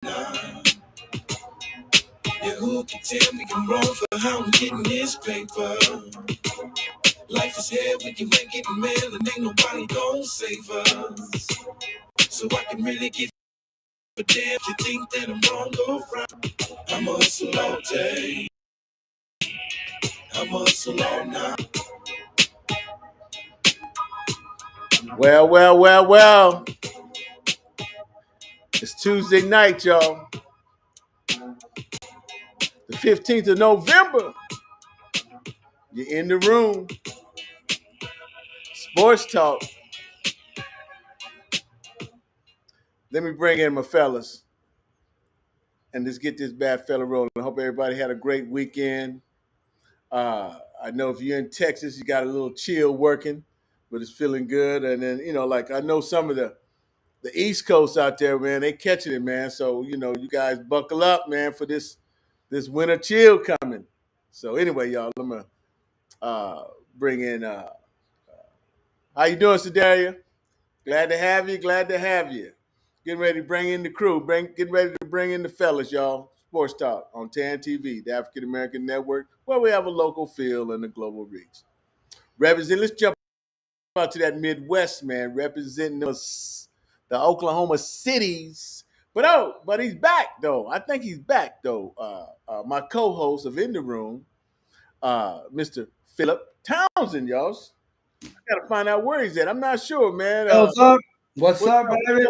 Yeah, who can tell me I'm wrong for how I'm getting this paper? Life is hell, we can make it mail, and ain't nobody gon' save us. So I can really give a damn if you think that I'm wrong or right. I'm a hustle all day. I'm a hustle all night. Well. It's Tuesday night, y'all. The 15th of November. You're in the room. Sports talk. Let me bring in my fellas and let's get this bad fella rolling. I hope everybody had a great weekend. I know if you're in Texas, you got a little chill working, but it's feeling good. And then, like I know some of the East Coast out there, man, they catching it, man. So, you guys buckle up, man, for this winter chill coming. So anyway, y'all, I'm going to bring in how you doing, Sedaria? Glad to have you. Getting ready to bring in the crew. Getting ready to bring in the fellas, y'all. Sports Talk on TAN TV, the African American Network, where we have a local feel and a global reach. Let's jump out to that Midwest, man, representing the Oklahoma cities. But he's back, though. I think he's back, though. My co-host of In the Room, Mr. Philip Townsend, y'all. I got to find out where he's at. I'm not sure, man. What's up? What's up, baby?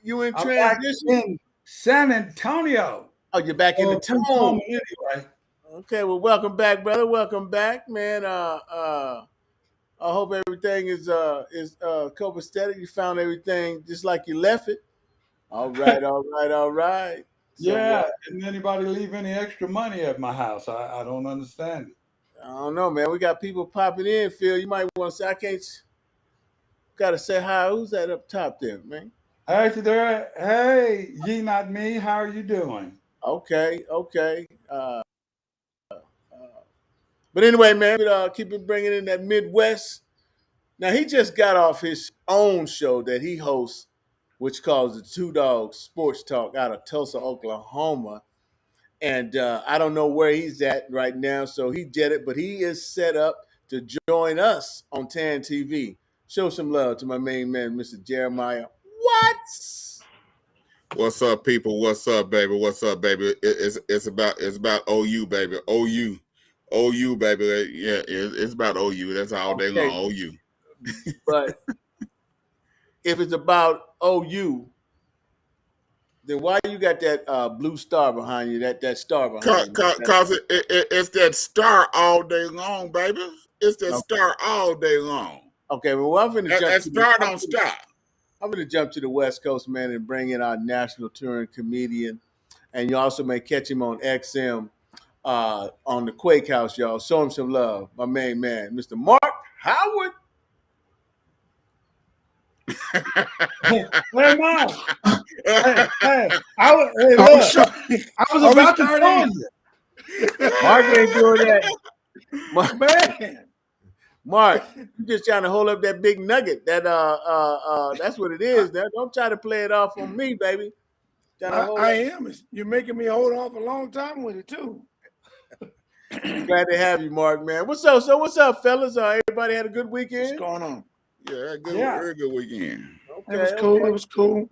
You in I'm transition? back in San Antonio. Oh, you're back in the town. Anyway. Okay, well, welcome back, brother. Welcome back, man. I hope everything is copacetic. You found everything just like you left it. All right. So, Yeah, didn't anybody leave any extra money at my house? I don't understand it. I don't know, man. We got people popping in, Phil. You might want to say, I can't. Got to say hi. Who's that up top there, man? Hey, there. Hey, ye not me. How are you doing? Okay. But anyway, man, keep it bringing in that Midwest. Now, he just got off his own show that he hosts, which calls the Two Dogs Sports Talk out of Tulsa, Oklahoma. And I don't know where he's at right now, so he did it, but he is set up to join us on TAN TV. Show some love to my main man, Mr. Jeremiah. What's up, people? What's up, baby? It's about OU, baby. OU, baby. Yeah, it's about OU. That's all day long. OU. But if it's about OU, then why you got that blue star behind you? That star behind you? Cause it's that star all day long, baby. It's that star all day long. Okay, well, I'm gonna jump. That star don't stop. I'm going to jump to the West Coast, man, and bring in our national touring comedian. And you also may catch him on XM on the Quake House, y'all. Show him some love. My main man, Mr. Mark Howard. Hey, Mark. I was about to tell you. Mark ain't doing that. Mark, you just trying to hold up that big nugget. That's what it is. Now, don't try to play it off on me, baby. I am. You're making me hold off a long time with it too. Glad to have you, Mark, man. What's up? So what's up, fellas? Everybody had a good weekend? What's going on? Very good weekend. Okay, It was cool.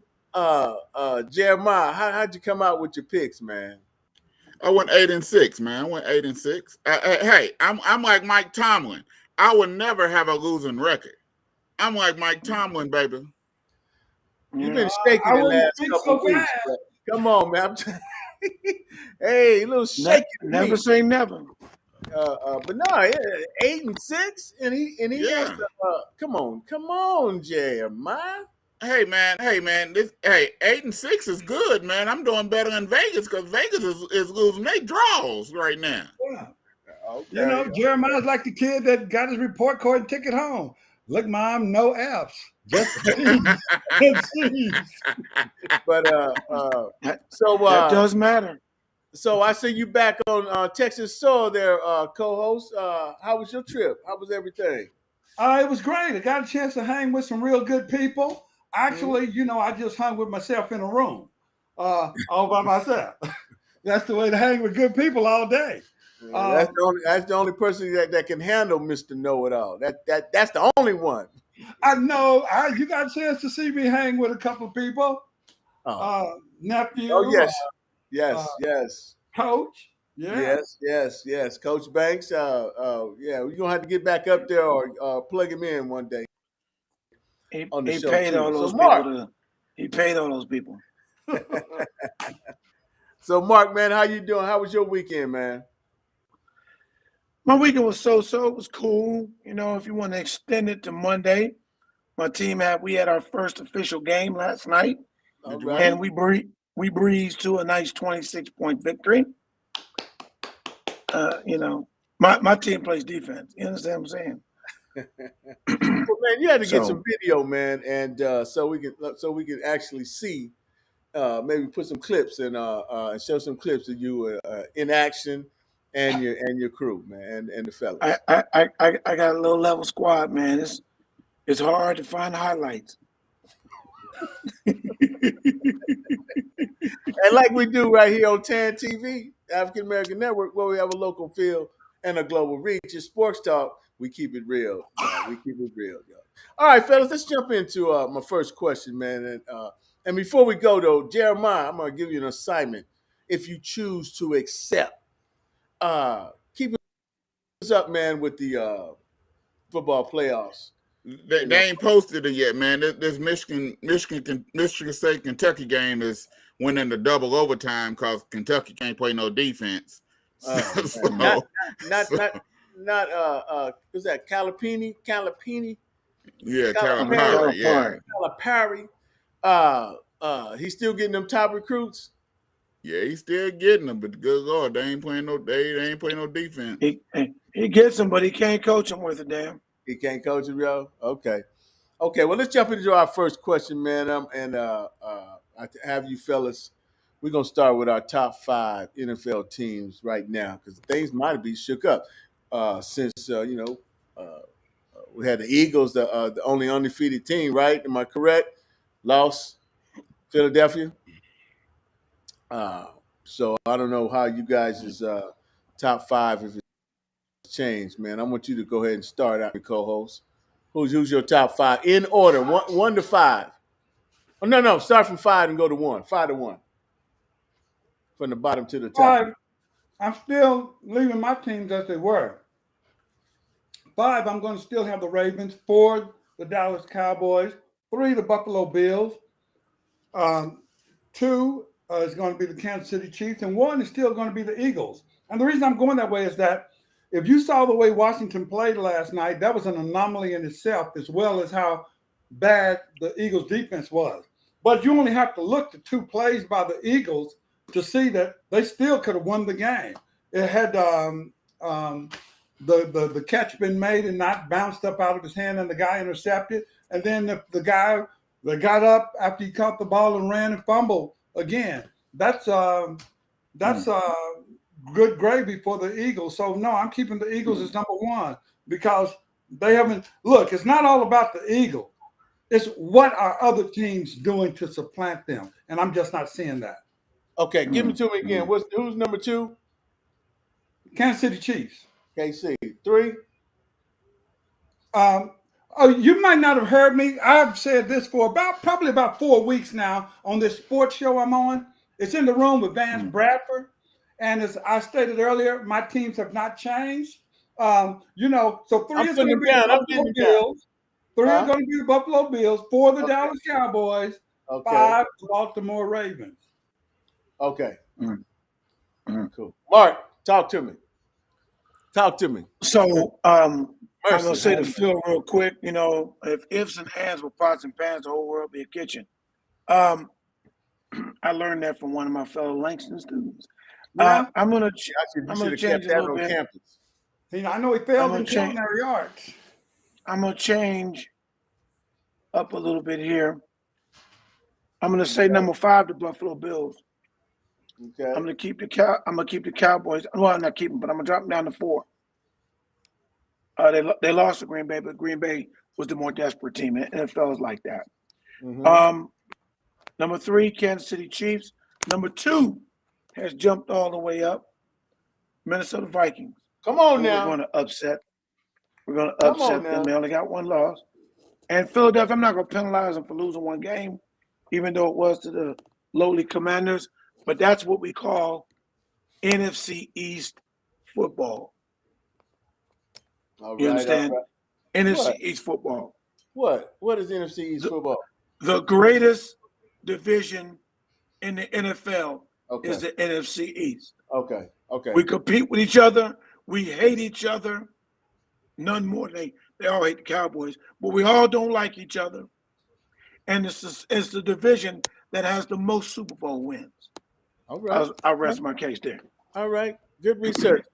Jeremiah, how'd you come out with your picks, man? I went 8-6, man. I went 8-6. Hey, I'm like Mike Tomlin. I would never have a losing record. I'm like Mike Tomlin, baby. You've been shaky the last couple weeks. Come on, man. Hey, a little shaky. Never say never. But no, 8-6, and he has to, come on, Jeremiah. Hey man, 8-6 is good, man. I'm doing better in Vegas because Vegas is losing their draws right now. Yeah. Okay. Jeremiah's like the kid that got his report card and took it home. Look, Mom, no F's. Just C's. But so that does matter. So I see you back on Texas soil there, co-host. How was your trip? How was everything? It was great. I got a chance to hang with some real good people. Actually, I just hung with myself in a room. all by myself. That's the way to hang with good people all day. That's the only person that can handle Mr. Know It All. That's the only one. I know. You got a chance to see me hang with a couple of people. Oh, Nephew, yes. coach. Yeah. Yes. Coach Banks. Yeah, we're gonna have to get back up there or plug him in one day on the He show paid too. all So those Mark, people he paid all those people. Man, how you doing? How was your weekend, man? My weekend was so-so. It was cool. If you want to extend it to Monday, we had our first official game last night, All Did you right. and win? we breezed to a nice 26-point victory. My team plays defense. You understand what I'm saying? Well, man, you had to get some So video, man, and so we can actually see. Maybe put some clips and show some clips of you in action and your crew, man, and the I fellas. I I got a low level squad, man. It's hard to find highlights. And like we do right here on TAN TV, African American Network, where we have a local feel and a global reach. It's sports talk. We keep it real, y'all. We keep it real, y'all. All right, fellas, let's jump into my first question, man. And before we go, though, Jeremiah, I'm gonna give you an assignment. If you choose to accept, keep us up, man, with the football playoffs. They, You know, they ain't posted it yet, man. This Michigan State Kentucky game is went into double overtime because Kentucky can't play no defense. oh man, not so, not so not not what's that? yeah, Calipari, Calipari, yeah, Calipari. Calipari. He's still getting them top recruits. yeah, he's still getting them, but the good Lord, they ain't playing no defense. He gets them, but he can't coach them worth a damn. He can't coach him, yo. Okay. Well, let's jump into our first question, man. I have you fellas. We're gonna start with our top 5 NFL teams right now because things might be shook up since we had the Eagles, the only undefeated team, right? Am I correct? Lost Philadelphia. Uh, so I don't know how you guys' top 5 if it's changed, man. I want you to go ahead and start out, co-host. Who's your top 5 in order, one to 5? Oh no, start from 5 and go to 1. 5 to 1, from the bottom to the top. 5, I'm still leaving my teams as they were. 5, I'm going to still have the Ravens. 4, the Dallas Cowboys. 3, the Buffalo Bills. 2 is going to be the Kansas City Chiefs. And 1 is still going to be the Eagles. And the reason I'm going that way is that if you saw the way Washington played last night, that was an anomaly in itself, as well as how bad the Eagles defense was. But you only have to look to 2 plays by the Eagles to see that they still could have won the game. It had the catch been made and not bounced up out of his hand and the guy intercepted. And then the guy that got up after he caught the ball and ran and fumbled again. That's good gravy for the Eagles. So no, I'm keeping the Eagles as number 1 because they haven't. Look, it's not all about the Eagles. It's what are other teams doing to supplant them, and I'm just not seeing that. Okay, give it to me again. Who's number 2? Kansas City Chiefs. KC. 3. You might not have heard me. I've said this for probably about 4 weeks now on this sports show I'm on. It's in the room with Vance Bradford. And as I stated earlier, my teams have not changed. So 3 I'm is putting going to them be the down. I'm Buffalo getting them down. Bills. 3 are going to be the Buffalo Bills. 4, the Dallas Cowboys. Okay. 5, the Baltimore Ravens. Okay. Cool. Mark, talk to me. So I'm Mercy. gonna say the feel real quick. If ifs and ands were pots and pans, the whole world would be a kitchen. I learned that from one of my fellow Langston students. Yeah. I'm gonna You should have change kept a that little on bit. campus. I know he failed in culinary arts. I'm gonna change up a little bit here. I'm gonna say number 5, the Buffalo Bills. Okay. I'm gonna keep the Cowboys. Well, I'm not keeping, but I'm gonna drop them down to 4. They lost to Green Bay, but Green Bay was the more desperate team, and it felt like that. Mm-hmm. Number 3, Kansas City Chiefs. Number 2 has jumped all the way up. Minnesota Vikings. Come on We're now. going to upset. We're going to Come on upset them. now. They only got 1 loss. And Philadelphia, I'm not going to penalize them for losing 1 game, even though it was to the lowly Commanders. But that's what we call NFC East football. All You right, understand? all right. NFC What? East football. What is NFC East football? The greatest division in the NFL Okay. is the NFC East. Okay. We compete with each other. We hate each other. None more. They all hate the Cowboys, but we all don't like each other. And it's the division that has the most Super Bowl wins. All right. I'll rest my case there. All right. Good research.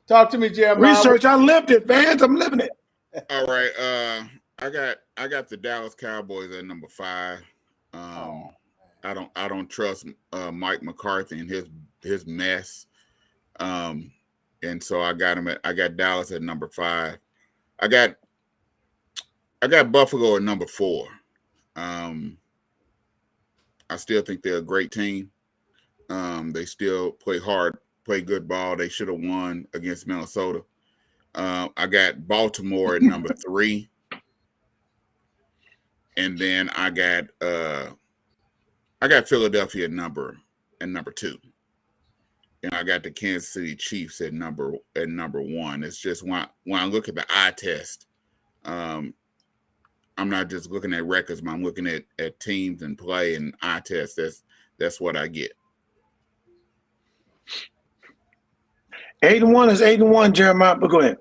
Talk to me, Jeremiah. Research. I lived it, Vance. I'm living it. All right. I got the Dallas Cowboys at number 5. I don't trust Mike McCarthy and his mess. And so I got Dallas at number 5. I got Buffalo at number 4. I still think they're a great team. They still play hard, play good ball. They should have won against Minnesota. I got Baltimore at number 3. And then I got Philadelphia at number 2. And I got the Kansas City Chiefs at number 1. It's just when I look at the eye test, I'm not just looking at records, but I'm looking at teams and play and eye test. That's what I get. 8-1 is 8-1, Jeremiah. But go ahead.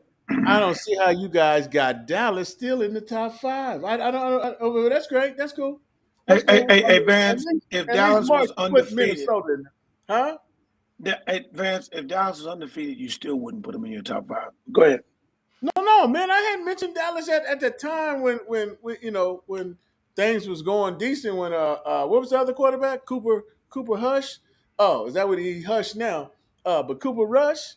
I don't see how you guys got Dallas still in the top 5. I don't. That's great. That's cool. That's cool. Hey, Vance. If Dallas was undefeated, Minnesota, huh? Vance, if Dallas was undefeated, you still wouldn't put them in your top 5. Go ahead. No, man. I hadn't mentioned Dallas at the time when things was going decent. When what was the other quarterback? Cooper Hush. Oh, is that what he Hush now? But Cooper Rush.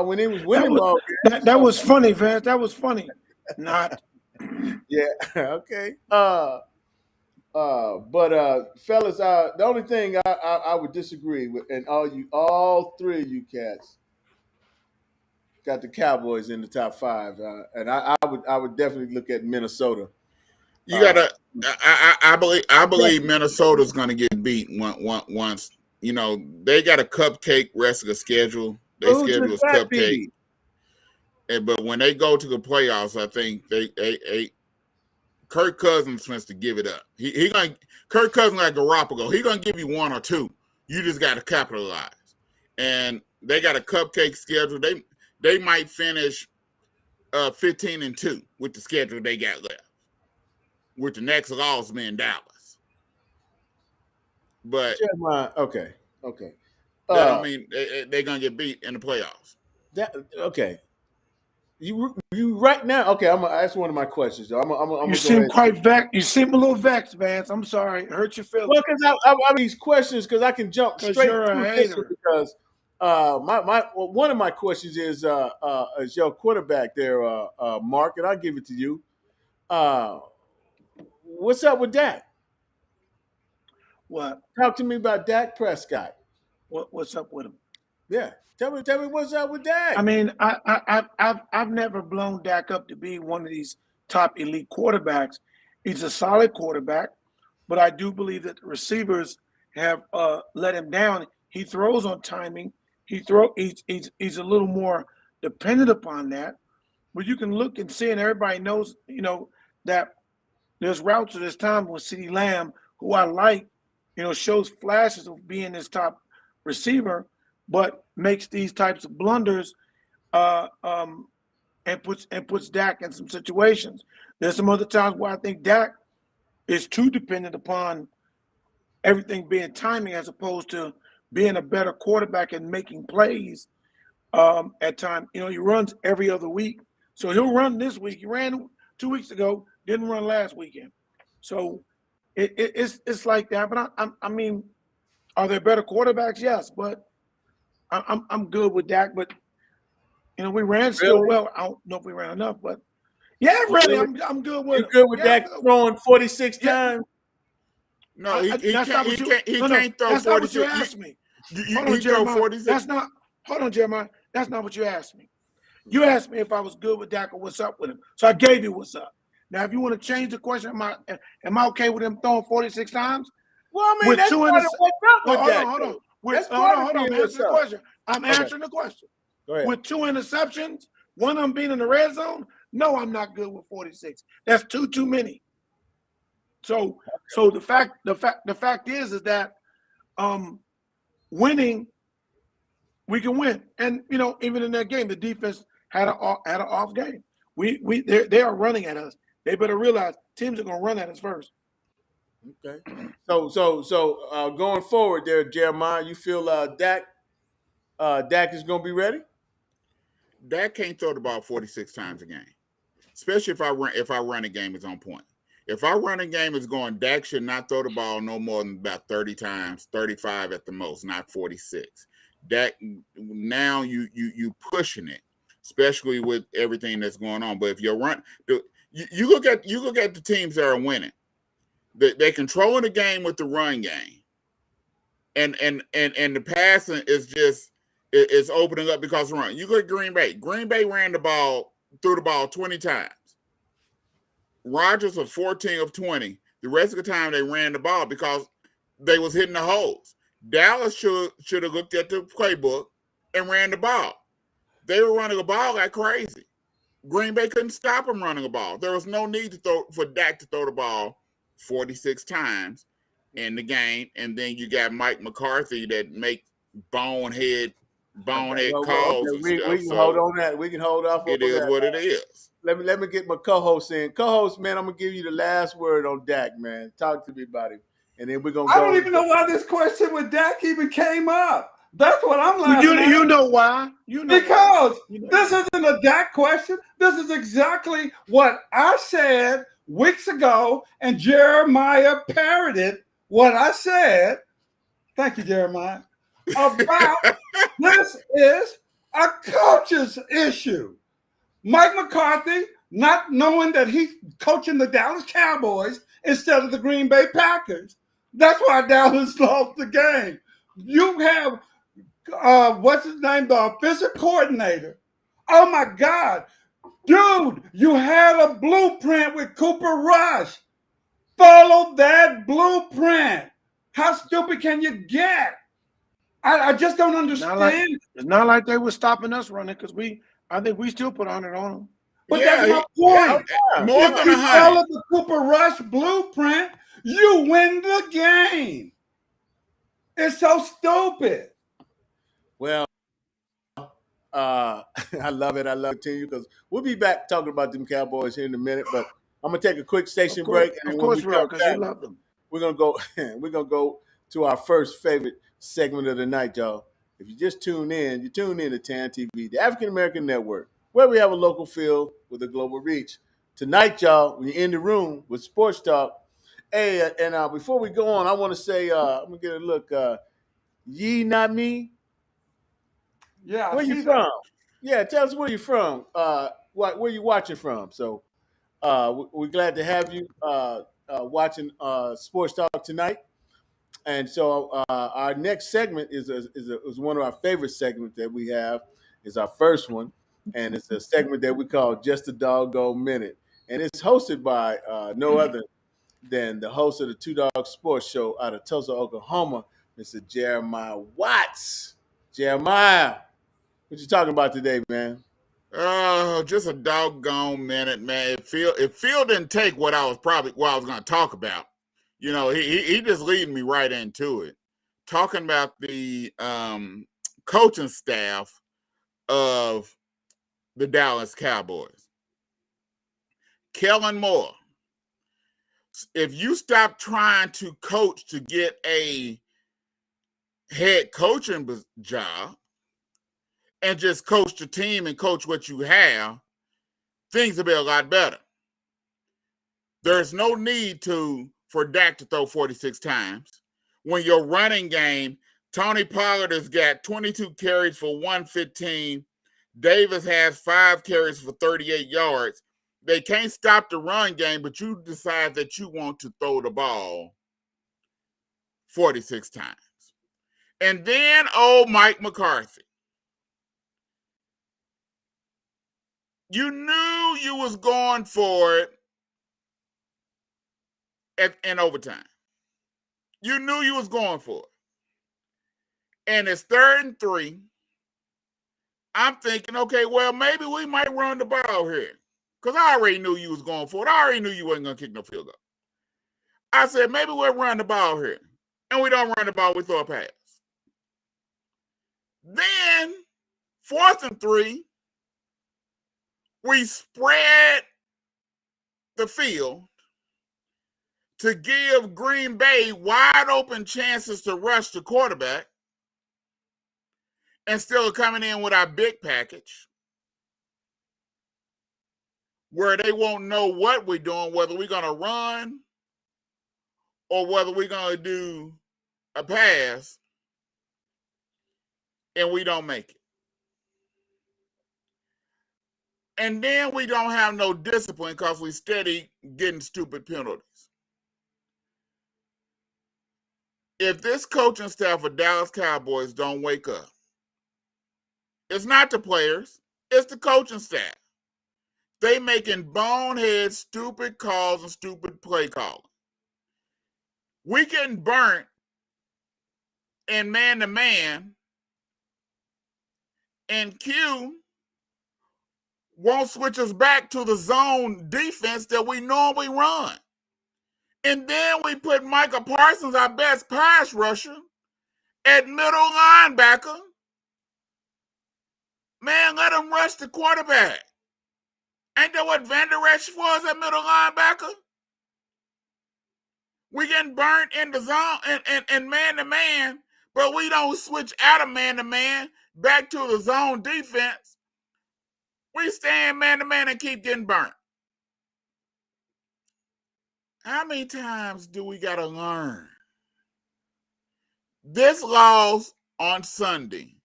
When he was winning ball games. That was funny, Vance. That was funny. Not. Yeah. Okay. But fellas, the only thing I would disagree with, and all 3 of you cats got the Cowboys in the top 5, and I would definitely look at Minnesota. You gotta. I believe Minnesota's going to get beat once. They got a cupcake rest of the schedule. Their schedule is cupcake. But when they go to the playoffs, I think they Kirk Cousins wants to give it up. Kirk Cousins like Garoppolo. He's gonna give you 1 or 2. You just got to capitalize. And they got a cupcake schedule. They might finish 15-2 with the schedule they got left, with the next loss being Dallas. But okay. That don't mean they're gonna get beat in the playoffs. Okay. You right now. Okay, that's one of my questions. Though. You seem quite vexed. You seem a little vexed, Vance. I'm sorry, hurt your feelings. Well, because I these questions because I can jump straight you're a hater. Because one of my questions is your quarterback there, Mark, and I'll give it to you. What's up with Dak? What? Talk to me about Dak Prescott. What's up with him? Yeah, tell me what's up with Dak. I mean, I've never blown Dak up to be one of these top elite quarterbacks. He's a solid quarterback, but I do believe that the receivers have let him down. He throws on timing. He's a little more dependent upon that. But you can look and see, and everybody knows, that there's routes at this time with CeeDee Lamb, who I like, shows flashes of being his top receiver, but makes these types of blunders and puts Dak in some situations. There's some other times where I think Dak is too dependent upon everything being timing as opposed to being a better quarterback and making plays at times. He runs every other week. So he'll run this week. He ran 2 weeks ago, didn't run last weekend. So it's like that. But I mean, are there better quarterbacks? Yes, but I'm good with Dak. But we ran still well. I don't know if we ran enough, but yeah, really, I'm good with. You're good with Dak throwing 46 times. No, he that's can't. not what He you. can't. He No, no, can't throw that's not what you 46. asked me. He Hold on, throw Jeremiah. 46. That's not. Hold on, Jeremiah. That's not what you asked me. You asked me if I was good with Dak or what's up with him. So I gave you what's up. Now, if you want to change the question, am I okay with him throwing 46 times? Well, I mean, With that's two part of what's up with hold that. on, hold on. That's Hold part on, of hold on. being I'm what's answering the up. question. I'm Okay. answering the question. Go ahead. With 2 interceptions, one of them being in the red zone, no, I'm not good with 46. That's too many. So the fact is that winning, we can win. And even in that game, the defense had an off game. They are running at us. They better realize teams are gonna run at us first. Okay. So going forward there, Jeremiah, you feel Dak is gonna be ready? Dak can't throw the ball 46 times a game, especially if I run a game is on point. If our running game is going, Dak should not throw the ball no more than about 30 times, 35 at the most, not 46. Dak, now you pushing it, especially with everything that's going on. But if you're you look at the teams that are winning. They're controlling the game with the run game, and the passing is just it's opening up because of run. You look at Green Bay. Green Bay threw the ball 20 times. Rodgers was 14 of 20. The rest of the time they ran the ball because they was hitting the holes. Dallas should have looked at the playbook and ran the ball. They were running the ball like crazy. Green Bay couldn't stop them running the ball. There was no need for Dak to throw the ball 46 times in the game, and then you got Mike McCarthy that make bonehead calls Okay, and we stuff. can So hold on that. We can hold off it on is that. what it is. Let me get my co-host in. Co-host, man, I'm gonna give you the last word on Dak, man. Talk to me about him, and then we're gonna go. I don't even know why this question with Dak even came up. That's what I'm laughing at. You know why? Because this isn't a Dak question. This is exactly what I said weeks ago, and Jeremiah parroted what I said. Thank you, Jeremiah. About this is a coach's issue. Mike McCarthy not knowing that he's coaching the Dallas Cowboys instead of the Green Bay Packers. That's why Dallas lost the game. You have what's his name, the offensive coordinator. Oh my God, dude, you had a blueprint with Cooper Rush. Follow that blueprint. How stupid can you get? I just don't understand. It's not like they were stopping us running because I think we still put 100 on them. But that's my point. More If than you 100. follow the Cooper Rush blueprint, you win the game. It's so stupid. Well, I love it. I love it to you because we'll be back talking about them Cowboys here in a minute. But I'm gonna take a quick station break, and then when we come because you back, love them. we're gonna go. We're gonna go to our first favorite segment of the night, y'all. If you just tune in, you tune in to TAN TV, the African American Network, where we have a local feel with a global reach. Tonight, y'all, when you're in the room with Sports Talk. Hey, and before we go on, I want to say, I'm gonna get a look. Ye, not me. Yeah, Where you from? Yeah, tell us where you're from. Where you watching from? So, we're glad to have you watching Sports Talk tonight. And so our next segment is one of our favorite segments that we have. Is our first one, and it's a segment that we call Just a Doggone Minute, and it's hosted by no other than the host of the Two Dog Sports Show out of Tulsa, Oklahoma, Mr. Jeremiah Watts. Jeremiah, what you talking about today, man? Oh, just a doggone minute, man. Phil didn't take what I was going to talk about. He just leading me right into it, talking about the coaching staff of the Dallas Cowboys. Kellen Moore, if you stop trying to coach to get a head coaching job and just coach the team and coach what you have, things will be a lot better. There's no need for Dak to throw 46 times. When your running game, Tony Pollard has got 22 carries for 115. Davis has 5 carries for 38 yards. They can't stop the run game, but you decide that you want to throw the ball 46 times. And then old Mike McCarthy. You knew you was going for it in overtime. You knew you was going for it. And it's 3rd and 3. I'm thinking, okay, well, maybe we might run the ball here. Because I already knew you was going for it. I already knew you wasn't going to kick no field goal. I said, maybe we'll run the ball here. And we don't run the ball, we throw a pass. Then, 4th and 3, we spread the field to give Green Bay wide open chances to rush the quarterback and still coming in with our big package where they won't know what we're doing, whether we're going to run or whether we're going to do a pass, and we don't make it. And then we don't have no discipline because we steady getting stupid penalties. If this coaching staff of Dallas Cowboys don't wake up, it's not the players, it's the coaching staff. They making bonehead, stupid calls and stupid play calling. We getting burnt in man-to-man, and Q won't switch us back to the zone defense that we normally run. And then we put Micah Parsons, our best pass rusher, at middle linebacker. Man, let him rush the quarterback. Ain't that what Van Der Esch was at middle linebacker? We getting burnt in the zone and man-to-man, but we don't switch out of man-to-man back to the zone defense. We stay in man-to-man and keep getting burnt. How many times do we got to learn? This loss on Sunday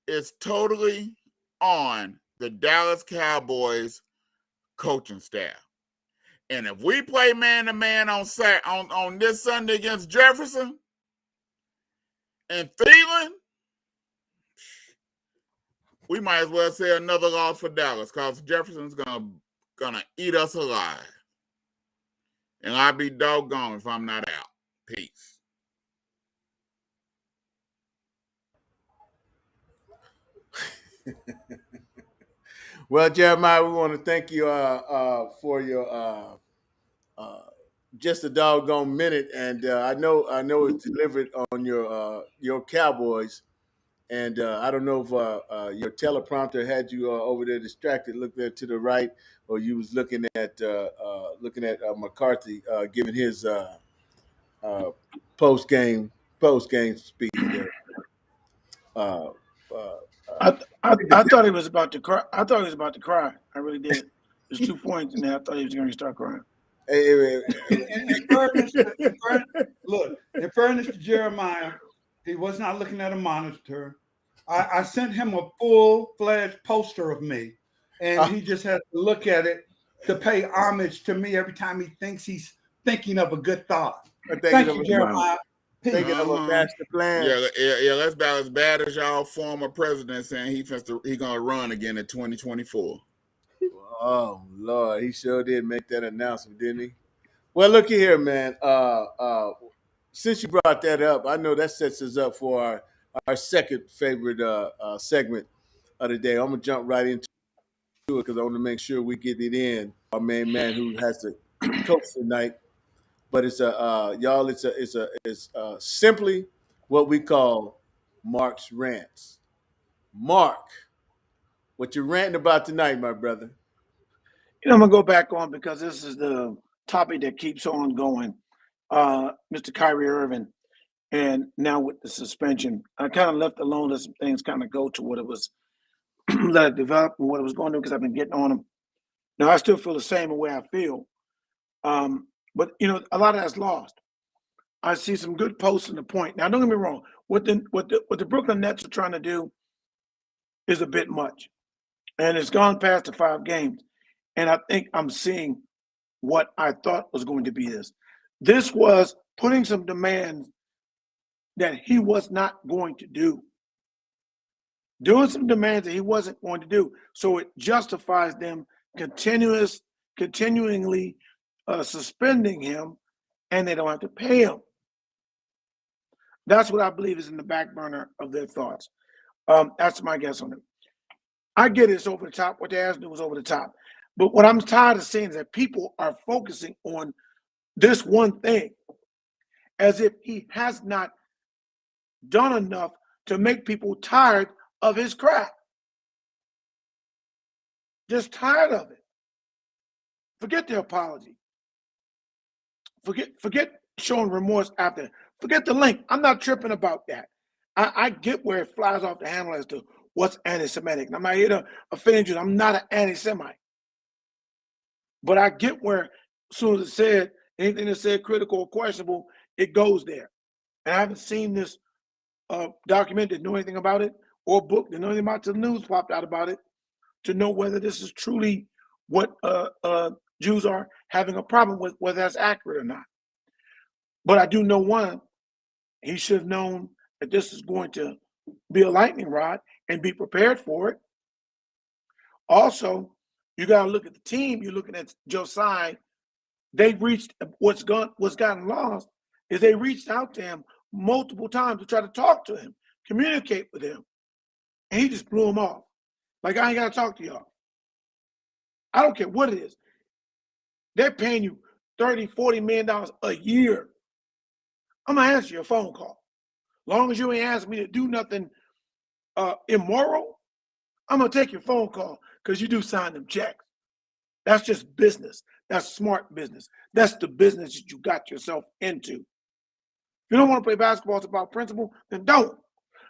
is totally on the Dallas Cowboys coaching staff. And if we play man-to-man on this Sunday against Jefferson and Thielen, we might as well say another loss for Dallas because Jefferson's gonna eat us alive. And I'll be doggone if I'm not out. Peace. Well, Jeremiah, we want to thank you for your just a doggone minute, and I know it's delivered on your Cowboys, and I don't know if your teleprompter had you over there distracted, look there to the right, or you was looking at McCarthy giving his post game speech there. I thought he was about to cry. I thought he was about to cry. I really did. There's 2 points in there. I thought he was going to start crying. Look, in fairness to Jeremiah, he was not looking at a monitor. I sent him a full-fledged poster of me, and he just has to look at it to pay homage to me every time he thinks he's thinking of a good thought. Thank you, Jeremiah. Thinking of a master plan. Yeah, that's about as bad as y'all former president saying he gonna run again in 2024. Oh Lord, he sure did make that announcement, didn't he? Well, looky here, man. Since you brought that up, I know that sets us up for our second favorite segment of the day. I'm gonna jump right into it because I want to make sure we get it in. Our main man who has to coach tonight, but it's y'all. It's simply what we call Mark's rants. Mark, what you ranting about tonight, my brother? I'm going to go back on because this is the topic that keeps on going. Mr. Kyrie Irving, and now with the suspension, I kind of left alone let some things kind of go to what it was, let it develop and what it was going to because I've been getting on them. Now, I still feel the same way I feel. But, a lot of that's lost. I see some good posts in the point. Now, don't get me wrong. What the Brooklyn Nets are trying to do is a bit much. And it's gone past the 5 games. And I think I'm seeing what I thought was going to be this. This was putting some demands that he was not going to do. Doing some demands that he wasn't going to do. So it justifies them continuingly suspending him, and they don't have to pay him. That's what I believe is in the back burner of their thoughts. That's my guess on it. I get it's over the top. What they asked me was over the top. But what I'm tired of seeing is that people are focusing on this one thing as if he has not done enough to make people tired of his crap. Just tired of it. Forget the apology. Forget showing remorse after. Forget the link. I'm not tripping about that. I get where it flies off the handle as to what's anti-Semitic. And I'm not here to offend you. I'm not an anti-Semite. But I get where, as soon as it said, anything that said critical or questionable, it goes there. And I haven't seen this document that know anything about it, or book that know anything about it. The news popped out about it to know whether this is truly what Jews are having a problem with, whether that's accurate or not. But I do know one, he should have known that this is going to be a lightning rod and be prepared for it. Also, you got to look at the team. You're looking at Josiah. They reached what's gotten lost is they reached out to him multiple times to try to talk to him, communicate with him, and he just blew them off. Like, I ain't got to talk to y'all. I don't care what it is. They're paying you $30, $40 million a year. I'm going to answer your phone call. Long as you ain't asking me to do nothing immoral, I'm going to take your phone call because you do sign them checks. That's just business. That's smart business. That's the business that you got yourself into. If you don't want to play basketball, it's about principle, then don't.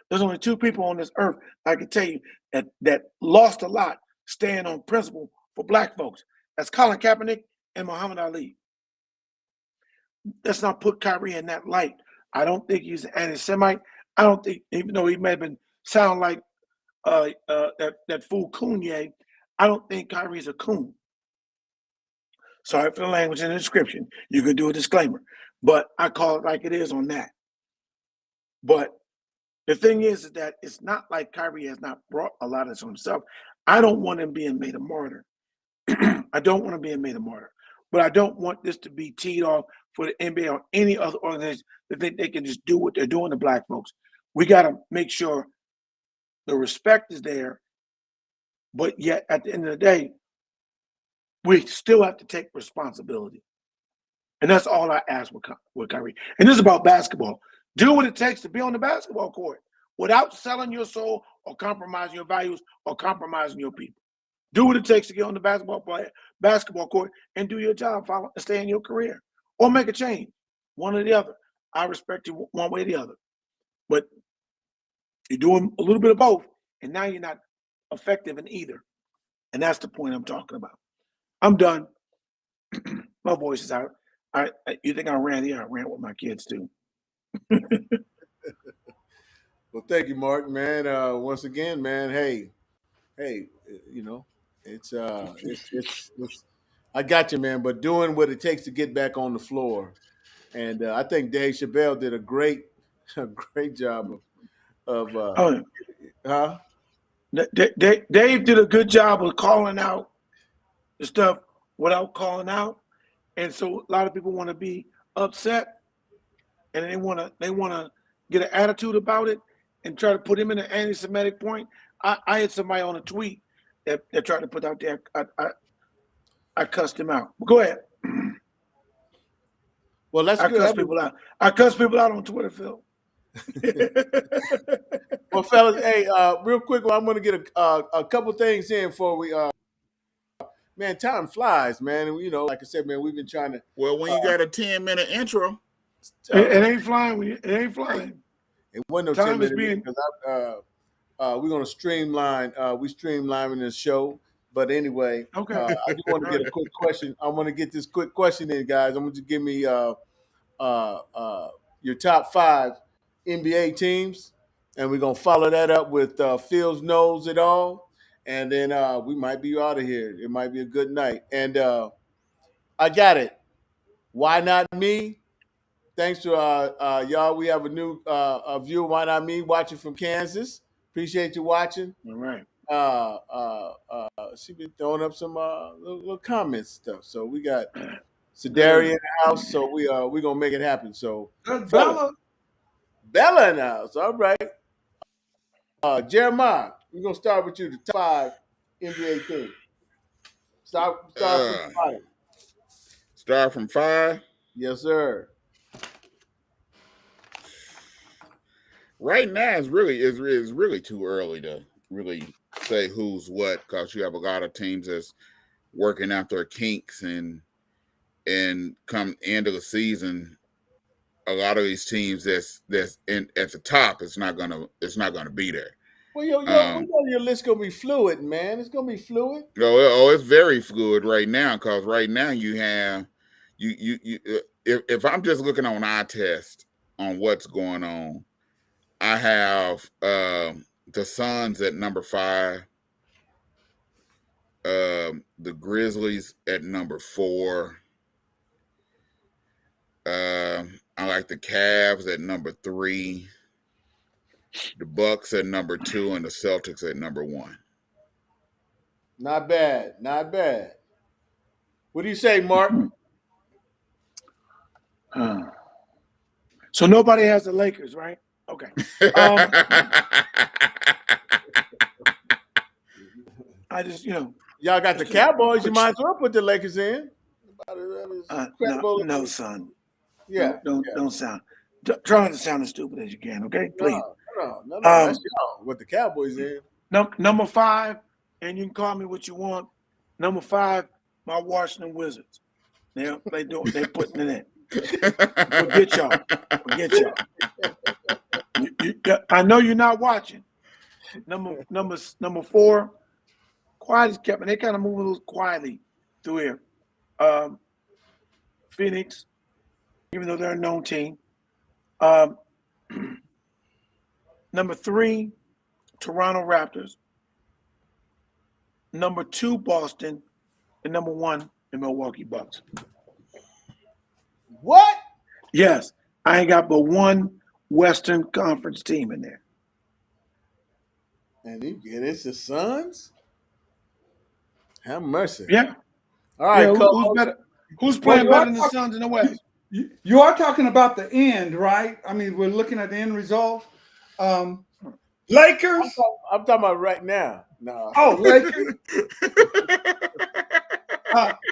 There's only two people on this earth I can tell you that lost a lot staying on principle for black folks. That's Colin Kaepernick and Muhammad Ali. Let's not put Kyrie in that light. I don't think he's an anti-Semite. I don't think, even though he may have been sound like that fool Kanye, I don't think Kyrie's a coon. Sorry for the language in the description. You could do a disclaimer, but I call it like it is on that. But the thing is that it's not like Kyrie has not brought a lot of this on himself. I don't want him being made a martyr. I don't want him being made a martyr. But I don't want this to be teed off for the NBA or any other organization that think they can just do what they're doing to black folks. We got to make sure the respect is there, but yet at the end of the day, we still have to take responsibility. And that's all I ask with Kyrie. And this is about basketball. Do what it takes to be on the basketball court without selling your soul or compromising your values or compromising your people. Do what it takes to get on the basketball court and do your job, follow, and stay in your career. Or make a change, one or the other. I respect you one way or the other. But you're doing a little bit of both, and now you're not effective in either. And that's the point I'm talking about. I'm done. My voice is out. You think I ran? Yeah, I ran with my kids too. Well, thank you, Mark, man. Once again, man, hey, you know, it's I got you, man, but doing what it takes to get back on the floor. And I think Dave Chappelle did a great job of Oh, huh? Dave did a good job of calling out the stuff without calling out, and so a lot of people want to be upset, and they want to get an attitude about it and try to put him in an anti-Semitic point. I had somebody on a tweet that tried to put out there. I cussed him out. Go ahead. Well, that's I good. cuss people out. I cuss people out on Twitter, Phil. Well, fellas, hey, real quick, I'm going to get a couple things in before we. Man, time flies, man. And, like I said, man, we've been trying to. Well, when you got a 10-minute intro, It ain't flying. It ain't flying. It wasn't no Time 10 is minutes being. because we're going to streamline. We streamlining the show. But anyway, Okay. I just want to get a quick question. I want to get this quick question in, guys. I'm going to give me your top 5 NBA teams, and we're going to follow that up with Phil's knows it all, and then we might be out of here. It might be a good night. And I got it. Why not me? thanks to y'all. We have a new viewer, why not me, watching from Kansas. Appreciate you watching. All right. She been throwing up some little comments stuff. So we got Sedari in the house. So we gonna make it happen. So That's fellas, Bella in the house. All right. Jeremiah, we're gonna start with you. The top 5 NBA teams. Start from the bottom. Start from 5. Yes, sir. Right now, it's really too early to really say who's what, because you have a lot of teams that's working out their kinks, and come end of the season, a lot of these teams that's at the top, it's not gonna be there. Well, your list gonna be fluid, man. It's gonna be fluid. It's very fluid right now, because right now you have if I'm just looking on eye test on what's going on, I have the Suns at number 5, the Grizzlies at number 4. I like the Cavs at number 3, the Bucks at number 2, and the Celtics at number 1. Not bad. Not bad. What do you say, Mark? So nobody has the Lakers, right? Okay. I just, y'all got the Cowboys. You might as well put the Lakers in. No, son. Yeah. Don't sound. Try not to sound as stupid as you can. Okay, please. No. That's y'all with the Cowboys in. Number 5, and you can call me what you want. Number 5, my Washington Wizards. They're putting it in. Forget y'all. I know you're not watching. Number 4, quiet as kept, and they kind of move a little quietly through here. Phoenix, even though they're a known team. Number 3, Toronto Raptors. Number 2, Boston, and number 1, the Milwaukee Bucks. What? Yes, I ain't got but one Western Conference team in there. And it's the Suns? Have mercy. Yeah. All right, who's better? Who's playing better than the Suns in the West? You are talking about the end, right? I mean, we're looking at the end result. Lakers. I'm talking about right now. No. Oh, Lakers.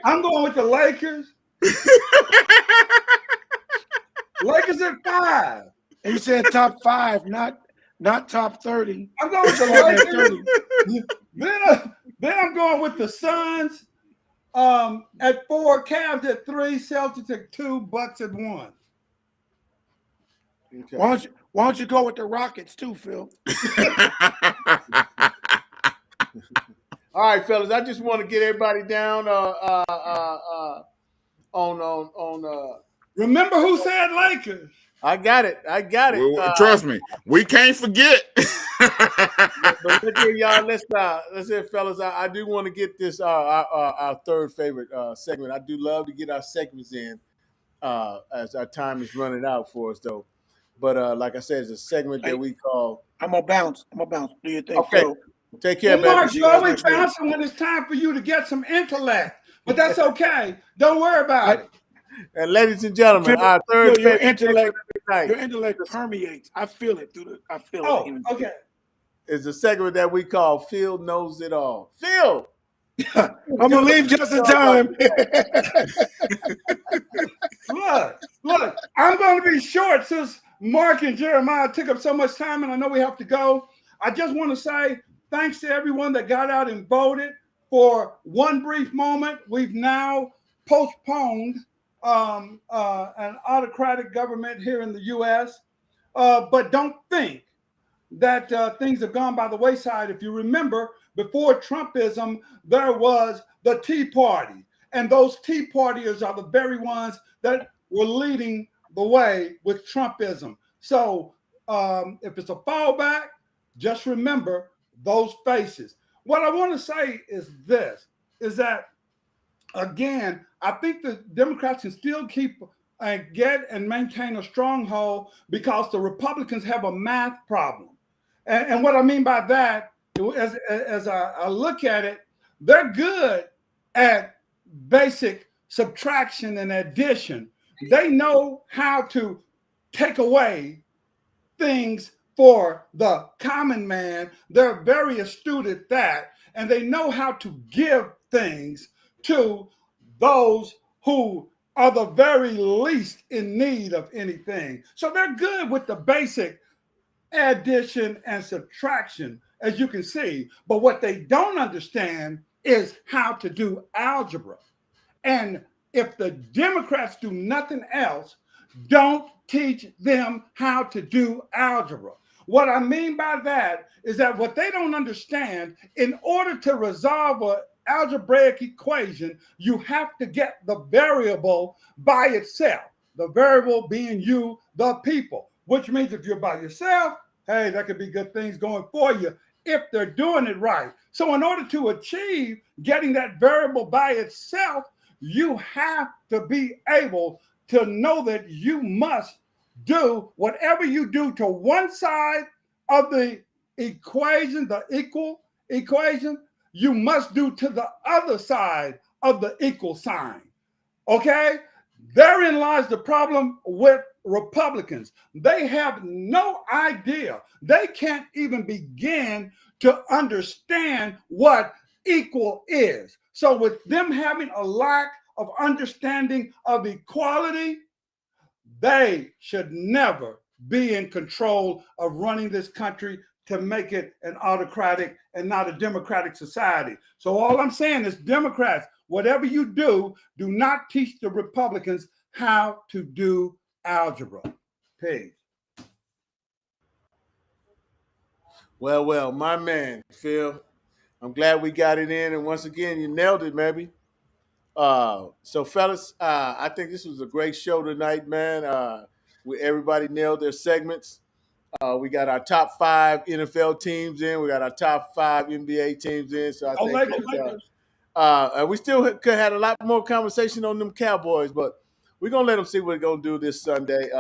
I'm going with the Lakers. Lakers at 5. And you said top 5, not top 30. I'm going with the Lakers. Then I'm going with the Suns at 4, Cavs at 3, Celtics at 2, Bucks at 1. Okay. Why don't you go with the Rockets too, Phil? All right, fellas. I just want to get everybody down on. Remember who said Lakers? I got it. Well, trust me, we can't forget. But look here, y'all. Let's hear, fellas. I do want to get this our third favorite segment. I do love to get our segments in as our time is running out for us, though. But like I said, it's a segment that we call. I'm gonna bounce. Do you think? Okay. Phil? Take care, baby. Mark, you always bouncing when it's time for you to get some intellect, but that's okay. Don't worry about it. And ladies and gentlemen, our third your intellect permeates. I feel it through I feel it. Even okay. It's a segment that we call Phil Knows It All. Phil! I'm gonna leave just in time. Look, I'm going to be short since Mark and Jeremiah took up so much time, and I know we have to go. I just want to say thanks to everyone that got out and voted. For one brief moment, we've now postponed an autocratic government here in the U.S. But don't think that things have gone by the wayside. If you remember, before Trumpism, there was the Tea Party. And those Tea Partiers are the very ones that were leading the way with Trumpism. So if it's a fallback, just remember those faces. What I want to say is this, is that, again, I think the Democrats can still keep and get and maintain a stronghold because the Republicans have a math problem. And what I mean by that, as I look at it, they're good at basic subtraction and addition. They know how to take away things for the common man. They're very astute at that. And they know how to give things to those who are the very least in need of anything. So they're good with the basic addition and subtraction, as you can see. But what they don't understand is how to do algebra. And if the Democrats do nothing else, don't teach them how to do algebra. What I mean by that is that what they don't understand, in order to resolve an algebraic equation, you have to get the variable by itself, the variable being you, the people, which means if you're by yourself, hey, that could be good things going for you if they're doing it right. So in order to achieve getting that variable by itself, you have to be able to know that you must do whatever you do to one side of the equation, the equal equation, you must do to the other side of the equal sign. Okay? Therein lies the problem with Republicans. They have no idea. They can't even begin to understand what equal is. So, with them having a lack of understanding of equality, they should never be in control of running this country to make it an autocratic and not a democratic society. So all I'm saying is, Democrats, whatever you do not teach the Republicans how to do algebra. Peace. Well, my man, Phil, I'm glad we got it in. And once again, you nailed it, maybe. So, fellas, I think this was a great show tonight, man. Everybody nailed their segments. We got our top 5 NFL teams in. We got our top 5 NBA teams in. So I think and we still could have a lot more conversation on them Cowboys, but we're gonna let them see what they're gonna do this Sunday.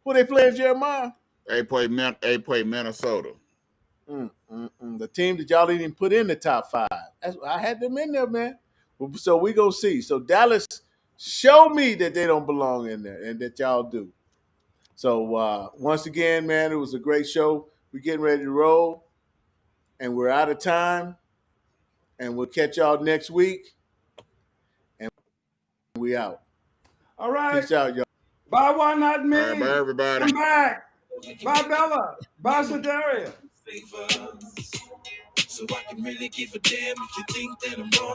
Who they playing, Jeremiah? They play Minnesota. The team that y'all didn't even put in the top 5. I had them in there, man. So we gonna see. So Dallas, show me that they don't belong in there and that y'all do. So once again, man, it was a great show. We're getting ready to roll, and we're out of time. And we'll catch y'all next week. And we out. All right. Peace out, y'all. Bye, Why Not Me? All right, bye, everybody. Come back. Bye, Bella. Bye, Sedaria. So I can really give a damn if you think that I'm wrong.